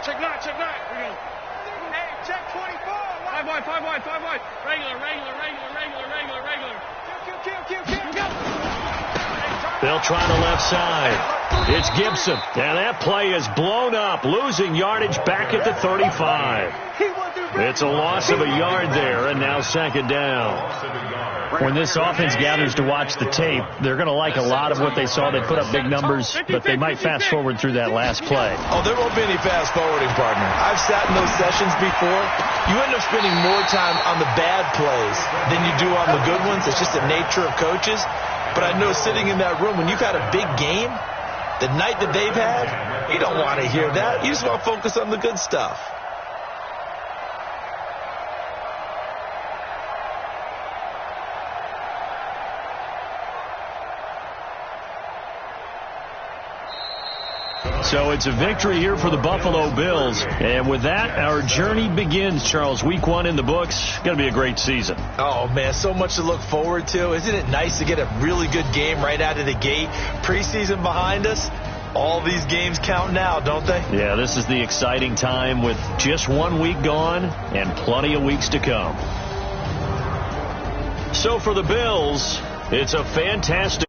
Speaker 6: Check 9. Hey, check 24. 5 wide. Regular. Kill.
Speaker 3: They'll try the left side. It's Gibson. And that play is blown up, losing yardage back at the 35. It's a loss of a yard there, and now 2nd down. When this offense gathers to watch the tape, they're going to like a lot of what they saw. They put up big numbers, but they might fast forward through that last play.
Speaker 5: Oh, there won't be any fast forwarding, partner. I've sat in those sessions before. You end up spending more time on the bad plays than you do on the good ones. It's just the nature of coaches. But I know sitting in that room, when you've had a big game, the night that they've had, you don't want to hear that. You just want to focus on the good stuff.
Speaker 3: So it's a victory here for the Buffalo Bills. And with that, our journey begins, Charles. Week 1 in the books. Going to be a great season.
Speaker 5: Oh, man, so much to look forward to. Isn't it nice to get a really good game right out of the gate? Preseason behind us. All these games count now, don't they?
Speaker 3: Yeah, this is the exciting time with just 1 week gone and plenty of weeks to come. So for the Bills, it's a fantastic